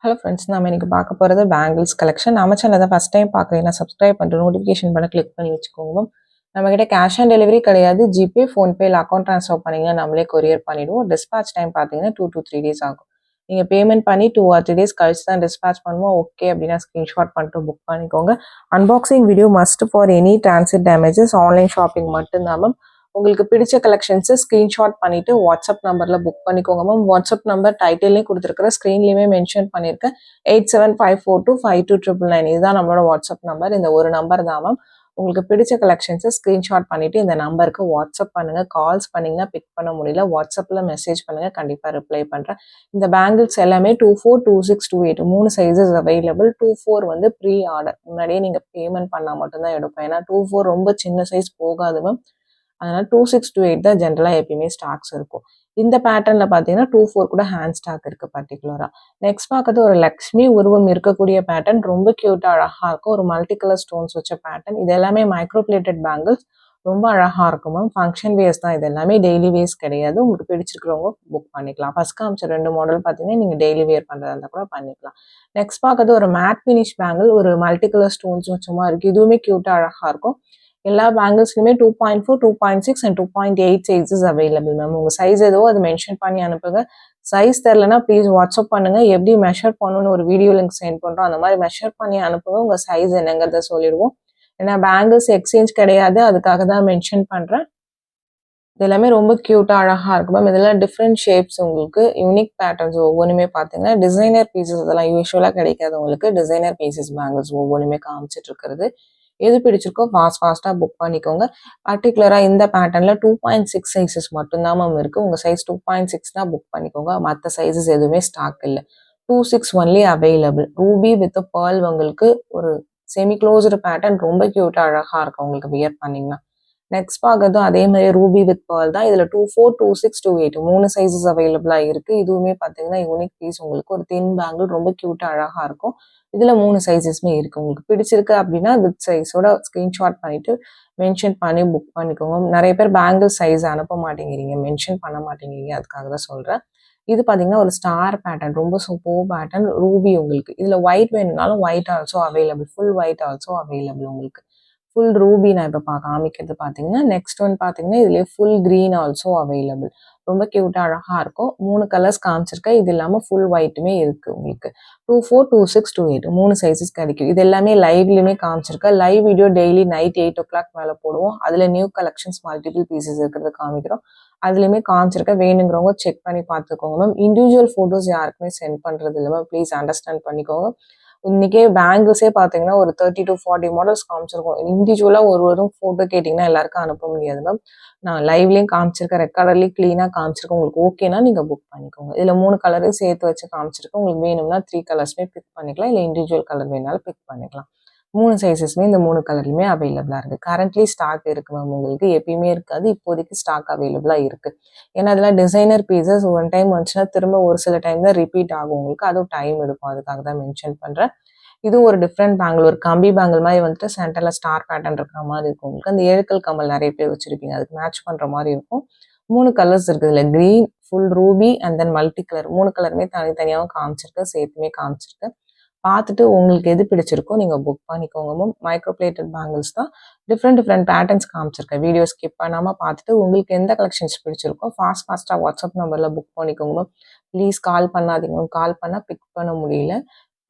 Hello friends, நம்ம இன்னைக்கு பார்க்க போகிறது பேங்கிள்ஸ் கலெக்ஷன். நம்ம சேனல் தான் ஃபஸ்ட் டைம் பார்க்குறீங்கன்னா சப்ஸ்கிரைப் பண்ணிட்டு நோட்டிஃபிகேஷன் பண்ண கிளிக் பண்ணி வச்சுக்கோங்க. நம்மக்கிட்ட கேஷ் ஆன் டெலிவரி கிடையாது. ஜிபே, ஃபோன்பே இல்லை அக்கௌண்ட் ட்ரான்ஸ்ஃபர் பண்ணிங்கன்னா நம்மளே கொரியர் பண்ணிவிடுவோம். டிஸ்பேச் டைம் பார்த்தீங்கன்னா 2 to 3 days ஆகும். நீங்கள் பேமெண்ட் பண்ணி 2 or 3 days கழிச்சு தான் டிஸ்பேச் பண்ணுவோம். ஓகே அப்படின்னா ஸ்க்ரீன்ஷாட் பண்ணிட்டு புக் பண்ணிக்கோங்க. Unboxing video must for any transit damages. Online shopping மட்டும்தான் மேம். உங்களுக்கு பிடிச்ச கலெக்ஷன்ஸை ஸ்க்ரீன்ஷாட் பண்ணிவிட்டு வாட்ஸ்அப் நம்பரில் புக் பண்ணிக்கோங்க மேம். வாட்ஸ்அப் நம்பர் டைட்டில்லையும் கொடுத்துருக்குற ஸ்க்ரீன்லேயுமே மென்ஷன் பண்ணியிருக்கேன். 8754252999 இதுதான் நம்மளோட வாட்ஸ்அப் நம்பர். இந்த ஒரு நம்பர் தான் மேம். உங்களுக்கு பிடிச்ச கலெக்ஷன்ஸை ஸ்க்ரீன்ஷாட் பண்ணிவிட்டு இந்த நம்பருக்கு வாட்ஸ்அப் பண்ணுங்கள். கால்ஸ் பண்ணிங்கன்னா பிக் பண்ண முடியல, வாட்ஸ்அப்பில் மெசேஜ் பண்ணுங்கள், கண்டிப்பாக ரிப்ளை பண்ணுறேன். இந்த பேங்கிள்ஸ் எல்லாமே 24, 26, 28 3 சைஸஸ் அவைலபிள். 24 வந்து ப்ரீ ஆர்டர், முன்னாடியே நீங்கள் பேமெண்ட் பண்ணால் மட்டும்தான் எடுப்பேன். ஏன்னா 24 ரொம்ப சின்ன சைஸ் போகாது மேம். அதனால் 26, 28 தான் ஜென்ரலாக எப்பயுமே ஸ்டாக்ஸ் இருக்கும். இந்த பேட்டர்னில் பார்த்தீங்கன்னா 24 கூட ஹேண்ட் ஸ்டாக் இருக்குது பர்டிகுலராக. நெக்ஸ்ட் பார்க்கறது ஒரு லக்ஷ்மி உருவம் இருக்கக்கூடிய பேட்டர்ன். ரொம்ப க்யூட்டாக அழகாக இருக்கும். ஒரு மல்டி கலர் ஸ்டோன்ஸ் வச்ச பேட்டர்ன். இது எல்லாமே மைக்ரோ பிளேட்டட் பேங்கிள்ஸ். ரொம்ப அழகாக இருக்கும் மேம். ஃபங்க்ஷன் வேஸ் தான். இது எல்லாமே டெய்லி வேஸ் கிடையாது. உங்களுக்கு பிடிச்சிருக்கிறவங்க புக் பண்ணிக்கலாம். ஃபர்ஸ்ட் காமிச்ச 2 மாடல் பார்த்தீங்கன்னா நீங்கள் டெய்லி வேர் பண்ணுறதா இருந்தால் கூட பண்ணிக்கலாம். நெக்ஸ்ட் பார்க்கறது ஒரு மேட் ஃபினிஷ் பேங்கிள். ஒரு மல்டி கலர் ஸ்டோன்ஸ் வச்ச மாதிரி இருக்குது. இதுவுமே க்யூட்டாக அழகாக இருக்கும். எல்லா பேங்கிள்ஸ்லையுமே 2.4, 2.6 அண்ட் 2.8 சைஸஸ் அவைலபிள் மேம். உங்கள் சைஸ் எதுவோ அதை மென்ஷன் பண்ணி அனுப்புங்க. சைஸ் தெரிலனா ப்ளீஸ் வாட்ஸ்அப் பண்ணுங்கள். எப்படி மெஷர் பண்ணணும்னு ஒரு வீடியோ லிங்க் சென்ட் பண்ணுறோம். அந்த மாதிரி மெஷர் பண்ணி அனுப்புங்க. உங்கள் சைஸ் என்னங்கிறத சொல்லிடுவோம். ஏன்னா பேங்கிள்ஸ் எக்ஸ்சேஞ்ச் கிடையாது, அதுக்காக தான் மென்ஷன் பண்ணுறேன். இது எல்லாமே ரொம்ப க்யூட்டாக அழகாக இருக்கும் மேம். இதெல்லாம் டிஃப்ரெண்ட் ஷேப்ஸ், உங்களுக்கு யூனிக் பேட்டர்ன்ஸ் ஒவ்வொன்றுமே பார்த்தீங்கன்னா டிசைனர் பீசஸ். இதெல்லாம் யூஸ்வலாக கிடைக்காது உங்களுக்கு. டிசைனர் பீசஸ் பேங்கிள்ஸ் ஒவ்வொன்றுமே காமிச்சிட்டு இருக்கிறது. எது பிடிச்சிருக்கோ ஃபாஸ்ட்டாக புக் பண்ணிக்கோங்க. பர்டிகுலராக இந்த பேட்டர்னில் 2.6 சைஸஸ் மட்டும்தான் மேம் இருக்குது. உங்கள் சைஸ் 2.6 தான் புக் பண்ணிக்கோங்க. மற்ற சைஸஸ் எதுவுமே ஸ்டாக் இல்லை. 26 only available. Ruby with pearl உங்களுக்கு ஒரு செமி க்ளோஸ்டு பேட்டர்ன். ரொம்ப க்யூட்டாக அழகாக இருக்கும் உங்களுக்கு வியர் பண்ணிங்கன்னா. நெக்ஸ்ட் பார்க்கறதும் அதே மாதிரி ரூபி வித் பேர்ல் தான். இதில் 24, 26, 28 3 சைஸஸ் அவைலபிளாக இருக்குது. இதுவுமே பார்த்தீங்கன்னா யூனிக் பீஸ். உங்களுக்கு ஒரு தின் பேங்கிள் ரொம்ப க்யூட்டாக அழகாக இருக்கும். இதில் 3 சைஸஸ்மே இருக்குது. உங்களுக்கு பிடிச்சிருக்கு அப்படின்னா வித் சைஸோட ஸ்க்ரீன்ஷாட் பண்ணிவிட்டு மென்ஷன் பண்ணி புக் பண்ணிக்கோங்க. நிறைய பேர் பேங்கிள் சைஸ் அனுப்ப மாட்டேங்கிறீங்க, மென்ஷன் பண்ண மாட்டேங்கிறீங்க, அதுக்காக தான் சொல்கிறேன். இது பார்த்தீங்கன்னா ஒரு ஸ்டார் பேட்டர்ன். ரொம்ப சூப்பர் பேட்டர்ன். ரூபி உங்களுக்கு இதில் ஒயிட் வேணும்னாலும் white also available. Full white also available உங்களுக்கு. ஃபுல் ரூபி நான் இப்போ காமிக்கிறது பார்த்தீங்கன்னா. நெக்ஸ்ட் ஒன் பார்த்தீங்கன்னா இதுலேயே ஃபுல் க்ரீன் ஆல்சோ அவைலபிள். ரொம்ப க்யூட்டாக அழகாக இருக்கும். 3 கலர்ஸ் காமிச்சிருக்கேன். இது இல்லாமல் ஃபுல் ஒயிட்டுமே இருக்குது உங்களுக்கு. 24, 26, 28 3 சைஸஸ் கிடைக்கும். இது எல்லாமே லைவ்லையுமே காமிச்சிருக்கேன். Live video daily night 8 o'clock மேலே போடுவோம். அதில் நியூ கலெக்ஷன்ஸ் மல்டிபிள் பீசஸ் இருக்கிறது காமிக்கிறோம். அதுலேயுமே காமிச்சிருக்கேன். வேணுங்கிறவங்க செக் பண்ணி பார்த்துக்கோங்க மேம். இண்டிவிஜுவல் ஃபோட்டோஸ் யாருக்குமே சென்ட் பண்ணுறது இல்லை மேம். ப்ளீஸ் அண்டர்ஸ்டாண்ட் பண்ணிக்கோங்க. இன்றைக்கே பேங்கிள்ஸே பார்த்தீங்கன்னா ஒரு 30 to 40 மாடல்ஸ் காமிச்சிருக்கோம். இண்டிவிஜுவலாக ஒரு ஃபோட்டோ கேட்டிங்கன்னா எல்லாருக்கும் அனுப்ப முடியாது மேம். நான் லைவ்லேயும் காமிச்சிருக்கேன், ரெக்கார்டர்லேயும் க்ளீனாக காமிச்சிருக்கேன். உங்களுக்கு ஓகேனா நீங்கள் புக் பண்ணிக்கோங்க. இதில் 3 கலரையும் சேர்த்து வச்சு காமிச்சிருக்கேன். உங்களுக்கு வேணும்னா 3 கலர்ஸுமே பிக் பண்ணிக்கலாம். இல்லை இண்டிவிஜுவல் கலர் வேணாலும் பிக் பண்ணிக்கலாம். 3 சைஸஸ்மே இந்த 3 கலர்லையுமே அவைலபிளாக இருக்குது. கரண்ட்லி ஸ்டாக் இருக்குது மேம். உங்களுக்கு எப்பயுமே இருக்காது, இப்போதைக்கு ஸ்டாக் அவைலபிளாக இருக்குது. ஏன்னா அதெல்லாம் டிசைனர் பீசஸ். ஒன் டைம் வந்துச்சுன்னா திரும்ப ஒரு சில டைம் தான் ரிப்பீட் ஆகும் உங்களுக்கு. அதுவும் டைம் எடுக்கும், அதுக்காக தான் மென்ஷன் பண்ணுறேன். இதுவும் ஒரு டிஃப்ரெண்ட் பேங்கிள். ஒரு கம்பி பேங்கிள் மாதிரி வந்துட்டு சென்டரில் ஸ்டார் பேட்டர்ன் இருக்கிற மாதிரி இருக்கும் உங்களுக்கு. அந்த ஏழுக்கல் கமல் நிறைய பேர் வச்சுருப்பீங்க, அதுக்கு மேட்ச் பண்ணுற மாதிரி இருக்கும். 3 கலர்ஸ் இருக்குது இதில். Green, full Ruby and then multi colour. 3 கலருமே தனித்தனியாகவும் காமிச்சிருக்கேன், சேர்த்துமே காமிச்சிருக்கேன். பார்த்துட்டு உங்களுக்கு எது பிடிச்சிருக்கோ நீங்கள் புக் பண்ணிக்கோங்க மேம். மைக்ரோ பிளேட்டட் பேங்கிள்ஸ் தான். டிஃப்ரெண்ட் பேட்டர்ன்ஸ் காமிச்சிருக்கேன். வீடியோ ஸ்கிப் பண்ணாமல் பார்த்துட்டு உங்களுக்கு எந்த கலெக்ஷன்ஸ் பிடிச்சிருக்கோ ஃபாஸ்ட்டாக வாட்ஸ்அப் நம்பரில் புக் பண்ணிக்கோங்க மேம். ப்ளீஸ் கால் பண்ணாதீங்க மேம். கால் பண்ணால் பிக் பண்ண முடியல.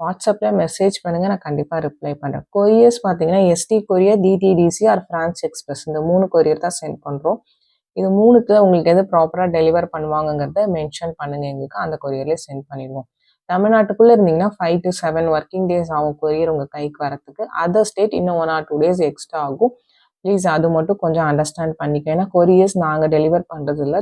வாட்ஸ்அப்பில் மெசேஜ் பண்ணுங்கள், நான் கண்டிப்பாக ரிப்ளை பண்ணுறேன். கொரியர்ஸ் பார்த்தீங்கன்னா ST courier, DTDC or Franch Express. இந்த 3 கொரியர் தான் சென்ட் பண்ணுறோம். இது 3க்கு உங்களுக்கு எது ப்ராப்பராக டெலிவர் பண்ணுவாங்கங்கிறத மென்ஷன் பண்ணுங்கள் எங்களுக்கு. அந்த கொரியர்லேயே சென்ட் பண்ணிடுவோம். தமிழ்நாட்டுக்குள்ளே இருந்தீங்கன்னா 5 to 7 ஒர்க்கிங் டேஸ் ஆகும் கொரியர் உங்கள் கைக்கு வரத்துக்கு. அதர் ஸ்டேட் இன்னும் 1 or 2 days எக்ஸ்ட்ரா ஆகும். ப்ளீஸ் அது மட்டும் கொஞ்சம் அண்டர்ஸ்டாண்ட் பண்ணிக்க. ஏன்னா கொரியர்ஸ் நாங்கள் டெலிவர் பண்ணுறது இல்லை.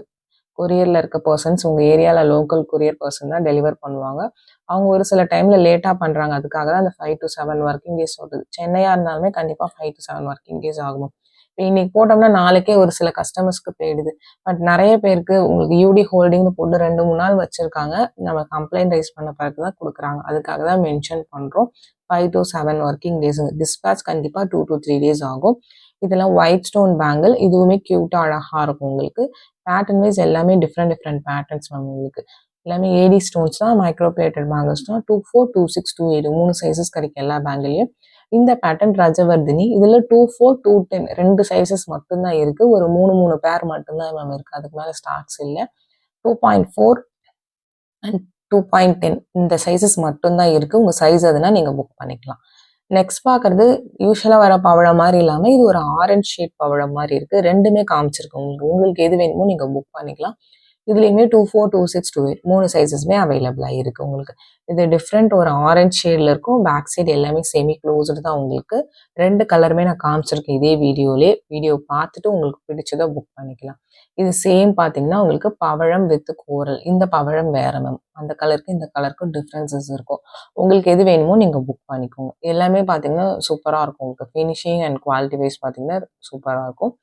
கொரியரில் இருக்க பர்சன்ஸ் உங்கள் ஏரியாவில் லோக்கல் கொரியர் பர்சன் தான் டெலிவர் பண்ணுவாங்க. அவங்க ஒரு சில டைமில் லேட்டாக பண்ணுறாங்க. அதுக்காக தான் அந்த 5 to 7 ஒர்க்கிங் டேஸ் வருது. சென்னையாக இருந்தாலுமே கண்டிப்பாக 5 to 7 ஒர்க்கிங் டேஸ் ஆகும். இப்போ இன்னைக்கு போட்டோம்னா நாளைக்கே ஒரு சில கஸ்டமர்ஸ்க்கு போயிடுது. பட் நிறைய பேருக்கு உங்களுக்கு யூடி ஹோல்டிங்னு போட்டு 2-3 நாள் வச்சுருக்காங்க. நம்ம கம்ப்ளைண்ட் ரைஸ் பண்ண பிறகு தான் கொடுக்குறாங்க. அதுக்காக தான் மென்ஷன் பண்ணுறோம். 5 to 7 ஒர்க்கிங் டேஸ். டிஸ்பேச் கண்டிப்பாக 2 to 3 days ஆகும். இதெல்லாம் ஒயிட் ஸ்டோன் பேங்கிள். இதுவுமே க்யூட்டாக அழகாக இருக்கும் உங்களுக்கு. பேட்டர்ன் வைஸ் எல்லாமே டிஃப்ரெண்ட் பேட்டர்ன்ஸ் மேம் உங்களுக்கு. எல்லாமே ஏடி ஸ்டோன்ஸ் தான், மைக்ரோ பிளேட்டட் பேங்கிள்ஸ் தான். 24, 26, 28 3 சைஸஸ் கிடைக்கும் எல்லா பேங்கிலையும். இந்த பேட்டர்ன் ரஜவர்தினி. இதில் 24, 210 2 சைஸஸ் மட்டும்தான் இருக்குது. ஒரு 3 பேர் மட்டும்தான் மேம் இருக்குது, அதுக்கு மேலே ஸ்டாக்ஸ் இல்லை. 2.4 அண்ட் 2.10 இந்த சைஸஸ் மட்டும்தான் இருக்குது. உங்கள் சைஸ் அதுனா நீங்கள் புக் பண்ணிக்கலாம். நெக்ஸ்ட் பார்க்குறது யூஸ்வலாக வர பவழம் மாதிரி இல்லாமல் இது ஒரு ஆரஞ்ச் ஷேட் பவழம் மாதிரி இருக்குது. ரெண்டுமே காமிச்சிருக்கு உங்களுக்கு எது வேணுமோ நீங்கள் புக் பண்ணிக்கலாம். இதுலேயுமே 24, 26, 28 3 சைஸஸ்மே அவைலபிளாக இருக்குது உங்களுக்கு. இது டிஃப்ரெண்ட் ஒரு ஆரஞ்ச் ஷேடில் இருக்கும். பேக் சைடு எல்லாமே செமி க்ளோஸ்டு தான் உங்களுக்கு. 2 கலருமே நான் காமிச்சிருக்கேன் இதே வீடியோ பார்த்துட்டு உங்களுக்கு பிடிச்சதை புக் பண்ணிக்கலாம். இது சேம் பார்த்தீங்கன்னா உங்களுக்கு பவழம் வித் கோரல். இந்த பவழம் வேற மேம், அந்த கலருக்கு இந்த கலருக்கும் டிஃப்ரென்சஸ் இருக்கும். உங்களுக்கு எது வேணுமோ நீங்கள் புக் பண்ணிக்கோங்க. எல்லாமே பார்த்தீங்கன்னா சூப்பராக இருக்கும் உங்களுக்கு. ஃபினிஷிங் அண்ட் குவாலிட்டி வைஸ் பார்த்தீங்கன்னா சூப்பராக இருக்கும்.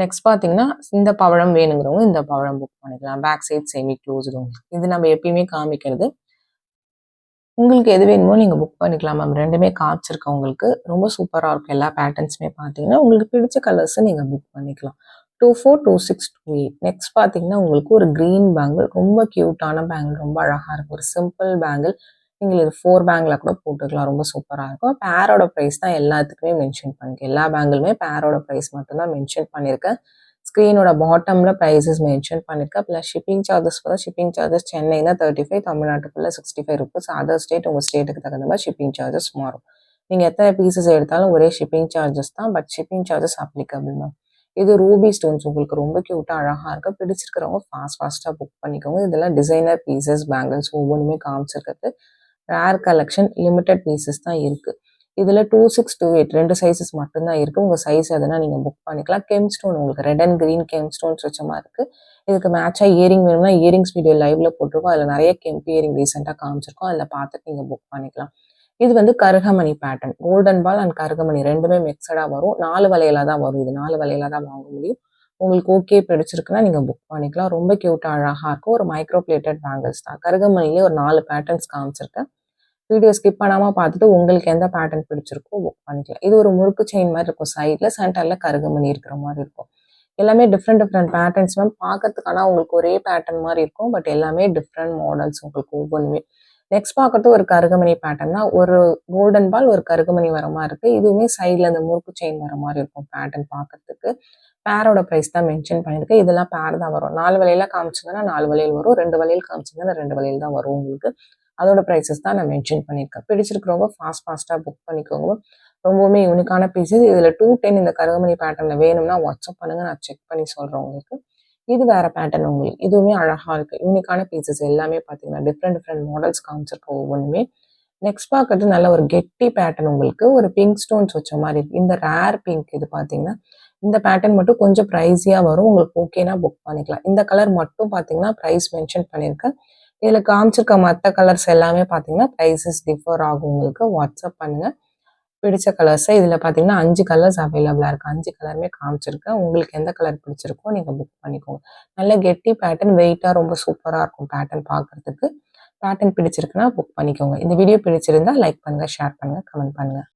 நெக்ஸ்ட் பார்த்தீங்கன்னா இந்த பவழம் வேணுங்கிறவங்க இந்த பவழம் புக் பண்ணிக்கலாம். பேக் சைட் செமி க்ளோஸ்டு உங்களுக்கு. இது நம்ம எப்பயுமே காமிக்கிறது. உங்களுக்கு எது வேணுமோ நீங்கள் புக் பண்ணிக்கலாம் மேம். ரெண்டுமே காமிச்சிருக்கேன் உங்களுக்கு. ரொம்ப சூப்பராக இருக்கும் எல்லா பேட்டர்ன்ஸுமே பார்த்தீங்கன்னா. உங்களுக்கு பிடிச்ச கலர்ஸை நீங்கள் புக் பண்ணிக்கலாம். 24, 26, 28 நெக்ஸ்ட் பார்த்தீங்கன்னா உங்களுக்கு ஒரு க்ரீன் பேங்கிள். ரொம்ப க்யூட்டான பேங்கிள், ரொம்ப அழகாக இருக்கும். ஒரு சிம்பிள் பேங்கிள். நீங்கள் இது 4 பேங்கில் கூட போட்டுக்கலாம். ரொம்ப சூப்பராக இருக்கும். பேரோட ப்ரைஸ் தான் எல்லாத்துக்குமே மென்ஷன் பண்ணியிருக்கேன். எல்லா பேங்கிளுமே பேரோட ப்ரைஸ் மட்டும்தான் மென்ஷன் பண்ணியிருக்கேன். ஸ்க்ரீனோட பாட்டமில் ப்ரைஸஸ் மென்ஷன் பண்ணியிருக்கேன். ப்ளஸ் ஷிப்பிங் சார்ஜஸ் வரும். ஷிப்பிங் சார்ஜஸ் சென்னைனா 35, தமிழ்நாட்டுக்குள்ளே 65 ருபீஸ். அதர் ஸ்டேட் உங்கள் ஸ்டேட்டுக்கு தகுந்த மாதிரி ஷிப்பிங் சார்ஜஸ் மாறும். நீங்கள் எத்தனை பீசஸ் எடுத்தாலும் ஒரே ஷிப்பிங் சார்ஜஸ் தான், but shipping charges applicable ma'am. இது ரூபி ஸ்டோன்ஸ் உங்களுக்கு ரொம்ப க்யூட்டாக அழகாக இருக்குது. பிடிச்சிருக்கிறவங்க ஃபாஸ்ட்டாக புக் பண்ணிக்கோங்க. இதெல்லாம் டிசைனர் பீசஸ் பேங்கிள்ஸ் ஒவ்வொன்றுமே காமிச்சிருக்கிறது. ரேர் கலெக்ஷன், லிமிட்டட் பீசஸ் தான் இருக்குது. இதில் 26, 28 2 சைஸஸ் மட்டும்தான் இருக்குது. உங்கள் சைஸ் எதுனா நீங்கள் புக் பண்ணிக்கலாம். கெம் ஸ்டோன் உங்களுக்கு red and green gem stones வச்ச மாதிரி இருக்குது. இதுக்கு மேட்சாக இயரிங் வேணும்னா இயரிங்ஸ் வீடியோ லைவ்ல போட்டிருக்கோம். அதில் நிறைய கெம்ப் இயரிங் ரீசெண்டாக காமிச்சிருக்கோம். அதில் பார்த்துட்டு நீங்கள் புக் பண்ணிக்கலாம். இது வந்து கருகமணி பேட்டர்ன். கோல்டன் பால் அண்ட் கருகமணி ரெண்டுமே மிக்சடாக வரும். 4 வளையலாக தான் வரும். இது 4 வளையலாக தான் வாங்க முடியும். உங்களுக்கு ஓகே பிடிச்சிருக்குன்னா நீங்கள் புக் பண்ணிக்கலாம். ரொம்ப க்யூட்டாக அழகாக இருக்கும். ஒரு மைக்ரோ பிளேட்டட் பேங்கிள்ஸ் தான். கருகமணிலே ஒரு 4 பேட்டர்ன்ஸ் காமிச்சிருக்கேன். வீடியோ ஸ்கிப் பண்ணாமல் பார்த்துட்டு உங்களுக்கு எந்த பேட்டர்ன் பிடிச்சிருக்கோ புக் பண்ணிக்கலாம். இது ஒரு முறுக்கு செயின் மாதிரி இருக்கும். சைடில் சென்டரில் கருகமணி இருக்கிற மாதிரி இருக்கும். எல்லாமே டிஃப்ரெண்ட் பேட்டர்ன்ஸ் மேம். பார்க்கறதுக்கான உங்களுக்கு ஒரே பேட்டர்ன் மாதிரி இருக்கும். பட் எல்லாமே டிஃப்ரெண்ட் மாடல்ஸ் உங்களுக்கு ஒவ்வொன்றுமே. நெக்ஸ்ட் பார்க்கறது ஒரு கருகமணி பேட்டர்ன் தான். ஒரு கோல்டன் பால் ஒரு கருகமணி வர மாதிரி இருக்குது. இதுவுமே சைடில் அந்த முறுக்கு செயின் வர மாதிரி இருக்கும் பேட்டர்ன் பார்க்கறதுக்கு. பேரோட ப்ரைஸ் தான் மென்ஷன் பண்ணியிருக்கேன். இதெல்லாம் பேர் தான் வரும். 4 வளையலாக காமிச்சிங்கன்னா 4 வளையல் வரும். 2 வளையல் காமிச்சிங்கன்னா 2 வளையல் தான் வரும் உங்களுக்கு. அதோட ப்ரைஸஸ் தான் நான் மென்ஷன் பண்ணியிருக்கேன். பிடிச்சிருக்கிறவங்க ஃபாஸ்ட்டாக புக் பண்ணிக்கோங்க. ரொம்பவுமே யூனிக்கான பீஸஸ். இதில் 210 இந்த கருகமணி பேட்டர்னில் வேணும்னா வாட்ஸ்அப் பண்ணுங்கள், நான் செக் பண்ணி சொல்கிறேன் உங்களுக்கு. இது வேறு பேட்டர்ன் உங்களுக்கு. இதுவுமே அழகாக இருக்குது. யூனிக்கான பீசஸ் எல்லாமே பார்த்தீங்கன்னா டிஃப்ரெண்ட் மாடல்ஸ் காமிச்சிருக்கோம் ஒவ்வொன்றுமே. நெக்ஸ்ட் பார்க்கறது நல்ல ஒரு கெட்டி பேட்டர்ன் உங்களுக்கு. ஒரு பிங்க் ஸ்டோன்ஸ் வச்ச மாதிரி இருக்குது. இந்த ரேர் பிங்க் இது பார்த்தீங்கன்னா இந்த பேட்டர்ன் மட்டும் கொஞ்சம் ப்ரைஸியாக வரும். உங்களுக்கு ஓகேனா புக் பண்ணிக்கலாம். இந்த கலர் மட்டும் பார்த்தீங்கன்னா ப்ரைஸ் மென்ஷன் பண்ணியிருக்கேன். இதில் காமிச்சிருக்க மற்ற கலர்ஸ் எல்லாமே பார்த்தீங்கன்னா ப்ரைஸஸ் டிஃபர் ஆகும் உங்களுக்கு. வாட்ஸ்அப் பண்ணுங்கள் பிடிச்ச கலர்ஸை. இதில் பார்த்தீங்கன்னா 5 கலர்ஸ் அவைலபிளாக இருக்குது. 5 கலருமே காமிச்சிருக்கேன். உங்களுக்கு எந்த கலர் பிடிச்சிருக்கோ நீங்கள் புக் பண்ணிக்கோங்க. நல்ல கெட்டி பேட்டர்ன், வெயிட்டாக ரொம்ப சூப்பராக இருக்கும் பேட்டர்ன் பார்க்குறதுக்கு. பேட்டர்ன் பிடிச்சிருக்குன்னா புக் பண்ணிக்கோங்க. இந்த வீடியோ பிடிச்சிருந்தா லைக் பண்ணுங்கள், ஷேர் பண்ணுங்கள், கமெண்ட் பண்ணுங்கள்.